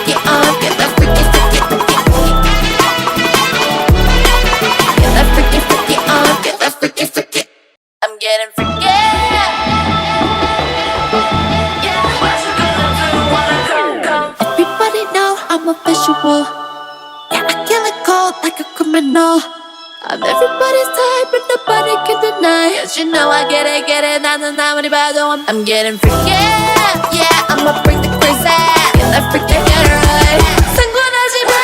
freaky on, get that freaky freaky get that freaky freaky on, get that freaky freaky. I'm getting freaky. Everybody know I'm a visual. Yeah, I kill it cold like a criminal. I'm everybody's type, but nobody can deny. Yes, you know I get it. I'm getting freaky. Yeah, I'ma bring the crazy. Get that freaky, get it right. 상관하지 마.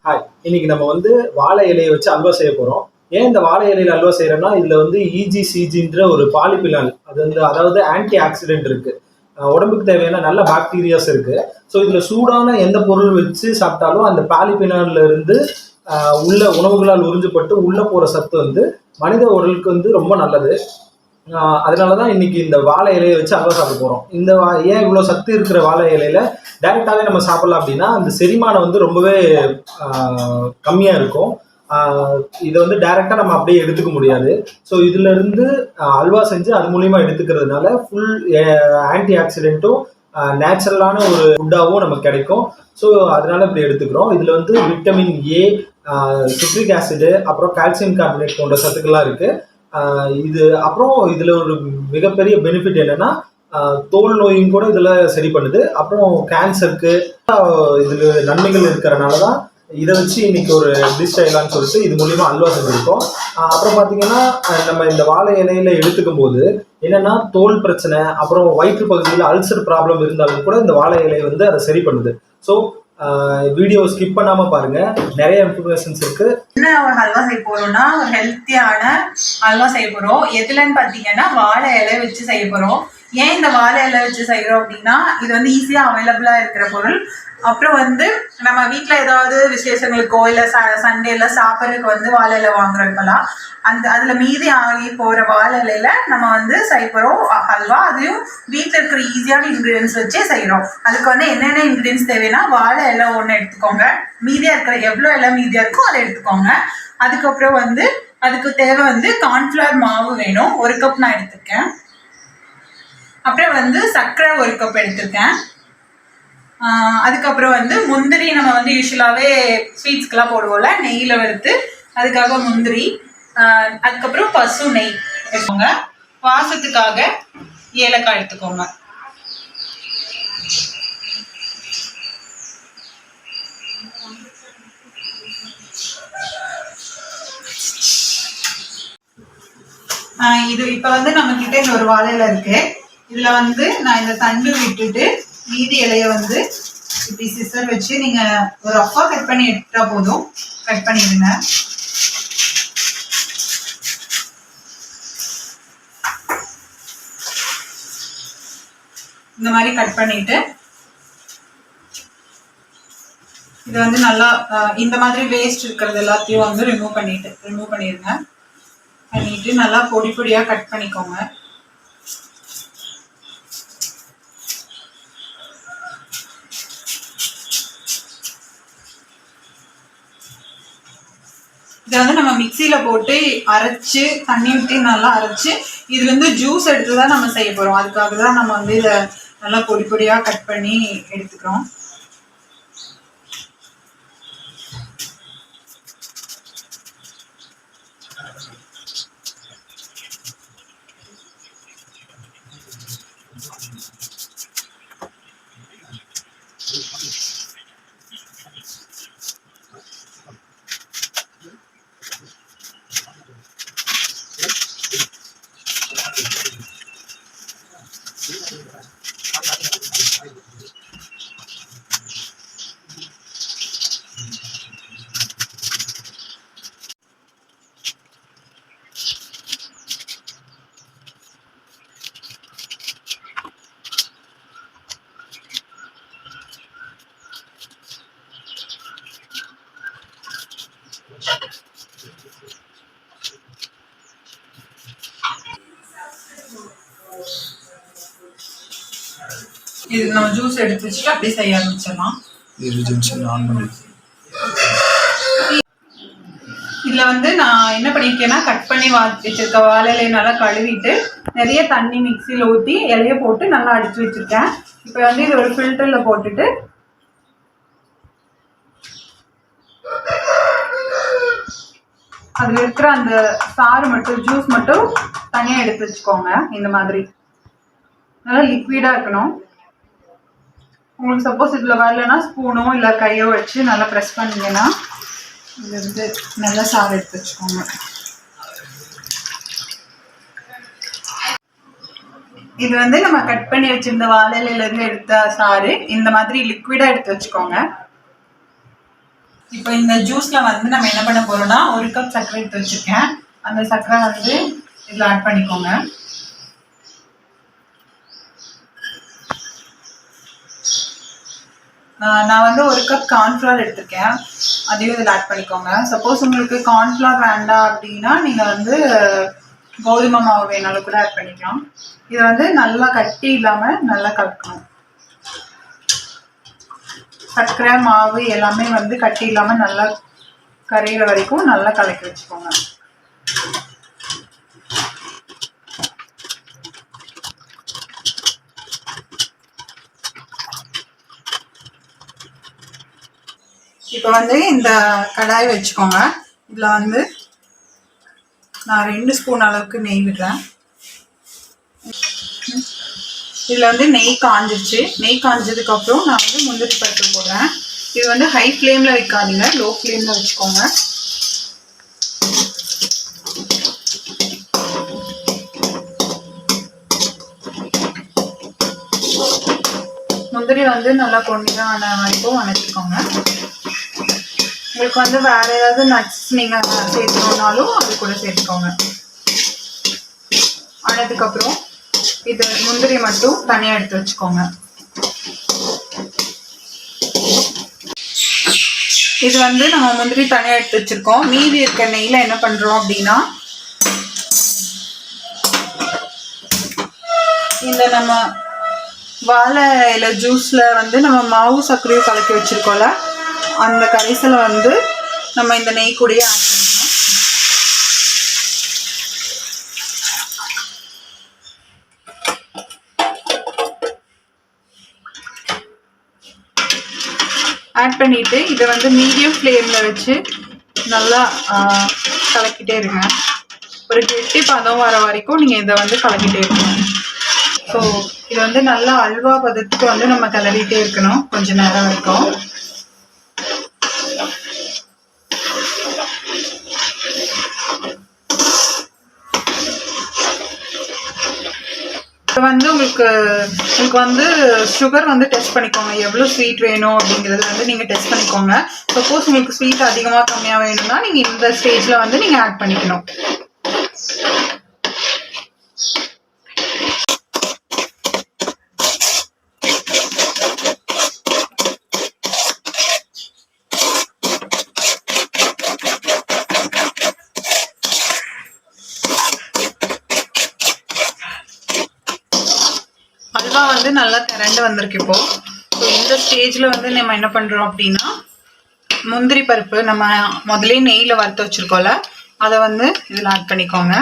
Hi, இன்னைக்கு நம்ம வந்து வாழை இலையை வச்சு அல்வா செய்ய போகிறோம். ஏன் இந்த வாழை இலையில் அல்வா செய்கிறோன்னா, இதில் வந்து இஜிசிஜின்ற ஒரு பாலிபினால், அது வந்து அதாவது ஆன்டி ஆக்சிடென்ட் இருக்குது, உடம்புக்கு தேவையான நல்ல பாக்டீரியாஸ் இருக்குது. ஸோ இதில் சூடான எந்த பொருள் வச்சு சாப்பிட்டாலும் அந்த பாலிபினால்ல இருந்து உள்ள உணவுகளால் உறிஞ்சப்பட்டு உள்ளே போகிற சத்து வந்து மனித உடலுக்கு வந்து ரொம்ப நல்லது. அதனால தான் இன்னைக்கு இந்த வாழை இலையை வச்சு அல்வா சாப்பிட போகிறோம். ஏன் இவ்வளோ சத்து இருக்கிற வாழை இலையில டைரெக்டாகவே நம்ம சாப்பிடலாம் அப்படின்னா, அந்த செரிமானம் வந்து ரொம்பவே கம்மியாக இருக்கும். இதை வந்து டைரெக்டாக நம்ம அப்படியே எடுத்துக்க முடியாது. ஸோ இதுல இருந்து அல்வா செஞ்சு அது மூலியமா எடுத்துக்கிறதுனால ஃபுல் ஆன்டி ஆக்சிடென்ட்டும் நேச்சுரலான ஒரு ஃபுட்டாகவும் நமக்கு கிடைக்கும். ஸோ அதனால இப்படி எடுத்துக்கிறோம். இதில் வந்து விட்டமின் ஏ, சிட்ரிக் ஆசிடு, அப்புறம் கால்சியம் கார்பனேட் போன்ற சத்துக்கள்லாம் இருக்குது. இது அப்புறம் இதில் ஒரு மிகப்பெரிய பெனிஃபிட் என்னன்னா, தோல் நோயும் கூட இதில் சரி பண்ணுது. அப்புறம் கேன்சருக்கு இதில் நன்மைகள் இருக்கிறனால தான் இதை வச்சு இன்னைக்கு ஒரு டிஷ் செய்யலாம்னு சொல்லிட்டு இது மூலியமா அல்வா செஞ்சுருக்கோம். அப்புறம் பார்த்தீங்கன்னா, நம்ம இந்த வாழை இலையில எடுத்துக்கும் போது என்னன்னா, தோல் பிரச்சனை, அப்புறம் வயிற்று பகுதியில் அல்சர் ப்ராப்ளம் இருந்தாலும் கூட இந்த வாழை இலை வந்து அதை சரி பண்ணுது. ஸோ வீடியோ ஸ்கிப் பண்ணாம பாருங்க, நிறைய இன்ஃபர்மேஷன்ஸ் இருக்கு. என்ன ஒரு ஹல்வா செய்ய போறோம்னா, ஒரு ஹெல்த்தியான ஹல்வா செய்ய போறோம். எதுலன்னு பாத்தீங்கன்னா, வாழை இலை வச்சு செய்ய போறோம். ஏன் இந்த வாழை இலை வச்சு செய்யறோம் அப்படின்னா, இது வந்து ஈஸியா அவைலபிளா இருக்கிற பொருள். அப்புறம் வந்து நம்ம வீட்டுல ஏதாவது விசேஷங்களுக்கோ இல்ல சண்டேல சாப்பிட்றதுக்கு வந்து வாழை இலை வாங்குறோம் இப்பெல்லாம். அதுல மீதி ஆகி போற வாழை இலையில நம்ம வந்து செய்ய போறோம் ஹல்வா. அதையும் வீட்டுல இருக்கிற ஈஸியான இன்கிரீடியன்ஸ் வச்சே செய்யறோம். அதுக்கு வந்து என்னென்ன இன்கிரீடியன்ஸ் தேவைன்னா, வாழை இலை ஒன்று எடுத்துக்கோங்க. மீதியா இருக்கிற எவ்வளோ இலை மீதியா இருக்கோ அதை எடுத்துக்கோங்க. அதுக்கப்புறம் வந்து அதுக்கு தேவை வந்து கார்ன்ஃபிளவர் மாவு வேணும், 1 கப் நான் எடுத்திருக்கேன். அப்புறம் வந்து சர்க்கரை 1 கப் எடுத்திருக்கேன். அதுக்கப்புறம் வந்து முந்திரி, நம்ம வந்து யூஸ்வலாகவே ஸ்வீட்ஸ்க்கெல்லாம் போடுவோம்ல, நெய்யில் வறுத்து, அதுக்காக முந்திரி. அதுக்கப்புறம் பசு நெய் எடுத்துக்கோங்க. வாசத்துக்காக ஏலக்காய் எடுத்துக்கோங்க. இது இப்போ வந்து நம்ம கிட்ட இந்த ஒரு வாழையில இருக்கு. இதுல வந்து நான் இந்த தண்டு விட்டுட்டு மீதி இலைய வந்து இப்படி சிசர் வச்சு நீங்க ஒரு ரஃபா கட் பண்ணி எடுத்துட்டா போதும். கட் பண்ணிடுங்க. இந்த மாதிரி கட் பண்ணிட்டு இது வந்து நல்லா இந்த மாதிரி வேஸ்ட் இருக்கிறது எல்லாத்தையும் வந்து ரிமூவ் பண்ணிடுங்க. பண்ணிட்டு நல்லா பொடி பொடியா கட் பண்ணிக்கோங்க. இதை வந்து நம்ம மிக்சியில போட்டு அரைச்சு தண்ணி ஊற்றி நல்லா அரைச்சு இதுல இருந்து ஜூஸ் எடுத்துதான் நம்ம செய்ய போறோம். அதுக்காக தான் நம்ம வந்து இதை நல்லா பொடி பொடியா கட் பண்ணி எடுத்துக்கிறோம். இது நம்ம ஜூஸ் எடுத்து வச்சுட்டு அப்படியே செய்ய ஆரம்பிச்சிடலாம். இது ஜங்ஷன் ஆன் பண்ணி இதில் வந்து நான் என்ன பண்ணியிருக்கேன்னா கட் பண்ணி வச்சிருக்க வாழை இலையை நல்லா கழுவிட்டு நிறைய தண்ணி மிக்சியில் ஊற்றி இலைய போட்டு நல்லா அடித்து வச்சுருக்கேன். இப்போ வந்து இது ஒரு ஃபில்டரில் போட்டுட்டு அதில் இருக்கிற அந்த சாறு மட்டும் ஜூஸ் மட்டும் தனியாக எடுத்து வச்சுக்கோங்க. இந்த மாதிரி நல்லா லிக்விடாக இருக்கணும். உங்களுக்கு சப்போஸ் இதில் வரலன்னா ஸ்பூனோ இல்லை கையோ வச்சு நல்லா ப்ரெஸ் பண்ணிங்கன்னா இதுலேருந்து நல்லா சாறு எடுத்து வச்சுக்கோங்க. இது வந்து நம்ம கட் பண்ணி வச்சிருந்த வாழை இலையிலேருந்து எடுத்த சாறு இந்த மாதிரி லிக்விடாக எடுத்து வச்சுக்கோங்க. இப்போ இந்த ஜூஸில் வந்து நம்ம என்ன பண்ண போகிறோம்னா 1 கப் சர்க்கரை எடுத்து வச்சுருக்கேன். அந்த சர்க்கரை வந்து இதில் ஆட் பண்ணிக்கோங்க. நான் வந்து 1 கப் கார்ன்ஃப்ளவர் எடுத்துருக்கேன். அதையும் இதில் ஆட் பண்ணிக்கோங்க. சப்போஸ் உங்களுக்கு கார்ன்ஃப்ளவர் வேண்டாம் அப்படின்னா நீங்கள் வந்து கோதுமை மாவு வேணாலும் கூட ஆட் பண்ணிக்கலாம். இதை வந்து நல்லா கட்டி இல்லாமல் நல்லா கலக்கணும். சர்க்கரை மாவு எல்லாமே வந்து கட்டி இல்லாமல் நல்லா கரையிற வரைக்கும் நல்லா கலக்கி வச்சுக்கோங்க. இப்போ வந்து இந்த கடாய் வச்சுக்கோங்க. இதில் வந்து நான் 2 ஸ்பூன் அளவுக்கு நெய் விடுறேன். இதில் வந்து நெய் காஞ்சிருச்சு. நெய் காஞ்சதுக்கப்புறம் நான் வந்து முந்திரி பருப்பு போடுறேன். இது வந்து ஹை ஃப்ளேமில் வைக்காதீங்க, லோ ஃப்ளேமில் வச்சுக்கோங்க. முந்திரி வந்து நல்லா பொன்னிறான வரைக்கும் வணக்கிக்கோங்க. உங்களுக்கு வந்து வேறு ஏதாவது நட்ஸ் நீங்கள் சேர்த்துக்கணுன்னாலும் அது கூட சேர்த்துக்கோங்க. ஆனதுக்கப்புறம் இது முந்திரி மட்டும் தனியாக எடுத்து வச்சுக்கோங்க. இது வந்து நம்ம முந்திரி தனியாக எடுத்து வச்சுருக்கோம். மீதி இருக்க நெய்யில் என்ன பண்ணுறோம் அப்படின்னா இந்த நம்ம வாழை இலை ஜூஸில் வந்து நம்ம மாவு சர்க்கரையும் கலக்கி வச்சுருக்கோம்ல, அந்த கரைசலை வந்து நம்ம இந்த நெய் கூடயே ஆட் பண்ணிக்கணும். ஆட் பண்ணிவிட்டு இதை வந்து மீடியம் ஃப்ளேமில் வச்சு நல்லா கலக்கிட்டே இருங்க. ஒரு கெட்டி பதம் வர வரைக்கும் நீங்கள் இதை வந்து கலக்கிட்டே இருக்கணும். ஸோ இது வந்து நல்லா அல்வா பதத்துக்கு வந்து நம்ம கிளறிட்டே இருக்கணும் கொஞ்சம் நேரம் வரைக்கும். இப்போ வந்து உங்களுக்கு வந்து சுகர் வந்து டெஸ்ட் பண்ணிக்கோங்க. எவ்வளோ ஸ்வீட் வேணும் அப்படிங்கிறது வந்து நீங்கள் டெஸ்ட் பண்ணிக்கோங்க. சப்போஸ் உங்களுக்கு ஸ்வீட் அதிகமாக கம்மியாக வேணும்னா நீங்கள் இந்த ஸ்டேஜில் வந்து நீங்கள் ஆட் பண்ணிக்கணும். அல்வா வந்து நல்லா திரண்டு வந்திருக்கு இப்போ. ஸோ இந்த ஸ்டேஜில் வந்து நம்ம என்ன பண்ணுறோம் அப்படின்னா முந்திரி பருப்பு நம்ம முதலே நெய்யில் வறுத்து வச்சுருக்கோம்ல, அதை வந்து இதில் ஆட் பண்ணிக்கோங்க.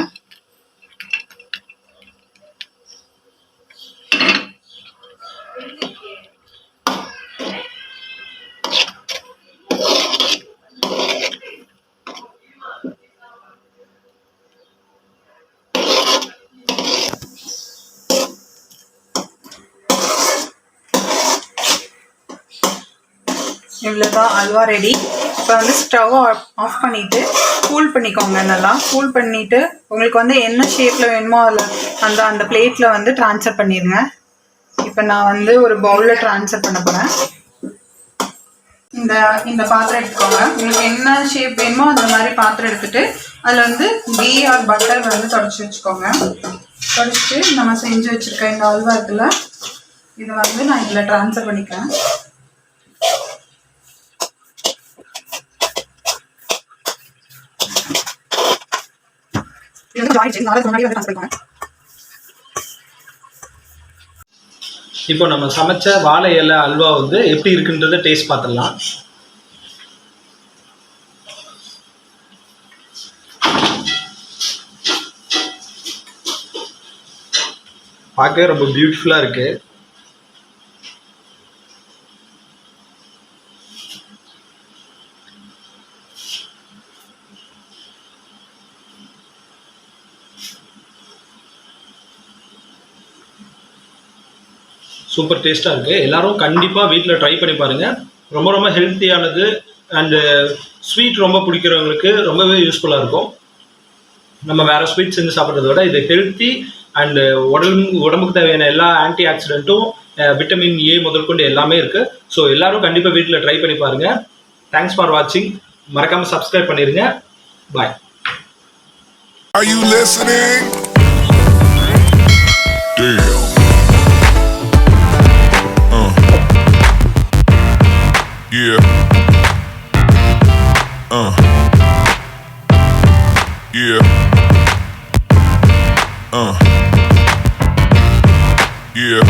இவ்வளோதான் அல்வா ரெடி. இப்போ வந்து ஸ்டவ் ஆஃப் பண்ணிவிட்டு கூல் பண்ணிக்கோங்க. நல்லா கூல் பண்ணிவிட்டு உங்களுக்கு வந்து என்ன ஷேப்பில் வேணுமோ அதில் அந்த பிளேட்டில் வந்து ட்ரான்ஸ்ஃபர் பண்ணிடுங்க. இப்போ நான் வந்து ஒரு பவுலில் ட்ரான்ஸ்ஃபர் பண்ண போகிறேன். இந்த பாத்திரம் எடுத்துக்கோங்க. உங்களுக்கு என்ன ஷேப் வேணுமோ அந்த மாதிரி பாத்திரம் எடுத்துகிட்டு அதில் வந்து கீ ஆர் பட்டர் வந்து தொடச்சி வச்சுக்கோங்க. தொடச்சிட்டு நம்ம செஞ்சு வச்சுருக்க இந்த அல்வா இருக்குல்ல, இதை வந்து நான் இதில் ட்ரான்ஸ்ஃபர் பண்ணிக்கிறேன். இப்போ நம்ம சமைச்ச வாழை இலை அல்வா வந்து எப்படி இருக்குன்றத டேஸ்ட் பார்த்துடலாம். பார்க்கவே ரொம்ப பியூட்டிஃபுல்லாக இருக்கு. சூப்பர் டேஸ்ட்டாக இருக்குது. எல்லாரும் கண்டிப்பாக வீட்டில் ட்ரை பண்ணி பாருங்கள். ரொம்ப ரொம்ப ஹெல்த்தியானது அண்டு ஸ்வீட் ரொம்ப பிடிக்கிறவங்களுக்கு ரொம்பவே யூஸ்ஃபுல்லாக இருக்கும். நம்ம வேறு ஸ்வீட் செஞ்சு சாப்பிட்றத விட இது ஹெல்த்தி அண்டு உடம்புக்கு தேவையான எல்லா ஆன்டி ஆக்சிடென்ட்டும் விட்டமின் ஏ முதல் கொண்டு எல்லாமே இருக்குது. ஸோ எல்லாரும் கண்டிப்பாக வீட்டில் ட்ரை பண்ணி பாருங்கள். தேங்க்ஸ் ஃபார் வாட்சிங். மறக்காமல் சப்ஸ்கிரைப் பண்ணிடுங்க. பாய். Are you listening? Damn. Yeah. Yeah. Yeah.